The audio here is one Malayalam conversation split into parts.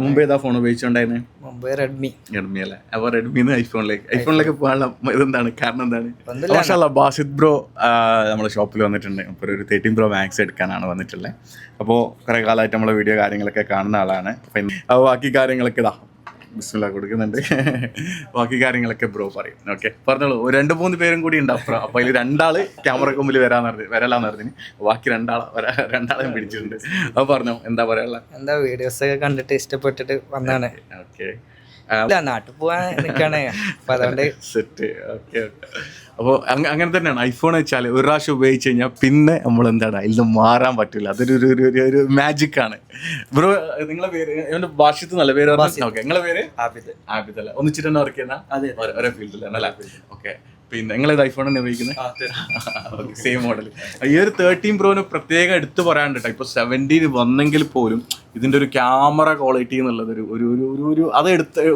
മുമ്പ് ഏതാ ഫോൺ ഉപയോഗിച്ചോണ്ടായിരുന്നു? മുമ്പ് റെഡ്മി അല്ലേ? അപ്പോൾ റെഡ്മിന്ന് ഐഫോണിലേക്ക് പോകാനുള്ള ഇതെന്താണ്, കാരണം എന്താണ്? മാഷാഅല്ലാ, ബാസിദ് ബ്രോ നമ്മുടെ ഷോപ്പിൽ വന്നിട്ടുണ്ട്. അപ്പോൾ ഒരു 13 Pro Max എടുക്കാനാണ് വന്നിട്ടുള്ളത്. അപ്പോൾ കുറേ കാലമായിട്ട് നമ്മളെ വീഡിയോ കാര്യങ്ങളൊക്കെ കാണുന്ന ആളാണ്. അപ്പോൾ ബാക്കി കാര്യങ്ങളൊക്കെ ഇതാ ബിസ്മില്ലാ കൊടുക്കുന്നുണ്ട്. ബാക്കി കാര്യങ്ങളൊക്കെ ബ്രോ പറയും. ഓക്കെ, പറഞ്ഞോളൂ. 2-3 പേരും കൂടി ഉണ്ട് അപ്പുറം. അപ്പോൾ അതിൽ 2 ക്യാമറക്ക് മുമ്പിൽ വരലാന്ന് പറഞ്ഞു. ബാക്കി 2 പിടിച്ചിട്ടുണ്ട്. അപ്പോൾ പറഞ്ഞോ, എന്താ പറയാനുള്ള? എന്താ വീഡിയോസ് ഒക്കെ കണ്ടിട്ട് ഇഷ്ടപ്പെട്ടിട്ട് വന്നാണ്. ഓക്കെ, നാട്ടിൽ പോവാൻ നിൽക്കാണ്. അപ്പൊ അതുകൊണ്ട് സെറ്റ്. ഓക്കെ, അപ്പോൾ അങ്ങനെ തന്നെയാണ്. ഐഫോൺ വെച്ചാൽ ഒരു പ്രാവശ്യം ഉപയോഗിച്ച് കഴിഞ്ഞാൽ പിന്നെ നമ്മൾ എന്താണ് അതിൽ നിന്ന് മാറാൻ പറ്റില്ല. അതൊരു ഒരു മാജിക്കാണ്. ബ്രോ, നിങ്ങളെ പേര്? എൻ്റെ ഭാഷത്ത് നല്ല പേര്. ഓക്കെ, നിങ്ങളെ പേര്? ആബിദ് അല്ലേ? ഒന്നിച്ചിട്ട് തന്നെ വർക്ക് ചെയ്യുന്ന ഒരേ ഫീൽഡിലാണ് അല്ലേ? ഓക്കെ. പിന്നെ നിങ്ങളേത് ഐഫോൺ തന്നെ ഉപയോഗിക്കുന്നത്? Same model. ഈ ഒരു 13 Proന് പ്രത്യേകം എടുത്ത് പറയാണ്ട് കേട്ടോ. ഇപ്പോൾ 17 വന്നെങ്കിൽ പോലും ഇതിൻ്റെ ഒരു ക്യാമറ ക്വാളിറ്റി എന്നുള്ളത് ഒരു അത്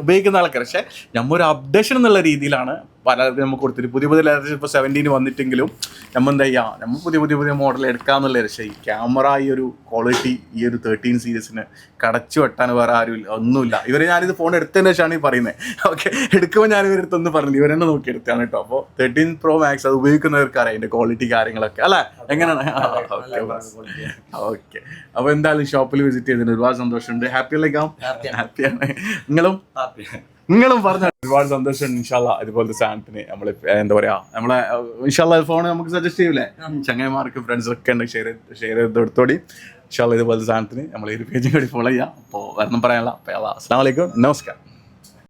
ഉപയോഗിക്കുന്ന ആൾക്കാർ. പക്ഷേ നമ്മൾ ഒരു അപ്ഡേഷൻ എന്നുള്ള രീതിയിലാണ് പലരും നമുക്ക് കൊടുത്തിട്ട് പുതിയ ലേറ്റസ്റ്റ് ഇപ്പോൾ 17 വന്നിട്ടെങ്കിലും നമ്മൾ എന്താ ചെയ്യുക, നമ്മൾ പുതിയ മോഡൽ എടുക്കാമെന്നുള്ള. പക്ഷേ ഈ ക്യാമറ ഈ ഒരു ക്വാളിറ്റി ഈ ഒരു 13 സീരീസിന് കടച്ചു വെട്ടാൻ വേറെ ആരും ഒന്നുമില്ല. ഞാനിത് ഫോൺ എടുത്തതിന് ശേഷമാണ് ഈ പറയുന്നത്. ഓക്കെ, എടുക്കുമ്പോൾ ഞാൻ ഇവരടുത്തൊന്നും പറഞ്ഞില്ല, ഇവരെന്നെ നോക്കി എടുത്താണ് കേട്ടോ. അപ്പോൾ 13 Pro Max അത് ഉപയോഗിക്കുന്നവർക്കറിയാം അതിൻ്റെ ക്വാളിറ്റി കാര്യങ്ങളൊക്കെ അല്ലേ, എങ്ങനെയാണ്? ഓക്കെ, അപ്പോൾ എന്തായാലും ഷോപ്പിൽ വിസിറ്റ് ചെയ്തതിന് ഒരുപാട് സന്തോഷമുണ്ട്. ഹാപ്പിയാണ്. നിങ്ങളും പറഞ്ഞ ഒരുപാട് സന്തോഷമുണ്ട്. ഇൻഷാല്ലാ ഇതുപോലത്തെ സാധനത്തിന് നമ്മൾ എന്താ പറയാ, നമ്മളെ ഇൻഷാല്ലാ ഫോൺ നമുക്ക് സജസ്റ്റ് ചെയ്യൂലേ ചങ്ങായിമാർക്ക്, ഫ്രണ്ട്സൊക്കെ ഉണ്ട്, ഷെയർ ചെയ്തെടുത്തോടി. ഇൻഷാല്ലാ ഇതുപോലത്തെ സാധനത്തിന് നമ്മൾ ഈ ഒരു പേജും കൂടി ഫോളോ ചെയ്യാം. അപ്പോൾ വരണം പറയാനുള്ള. അസ്സലാമു അലൈക്കും, നമസ്കാരം.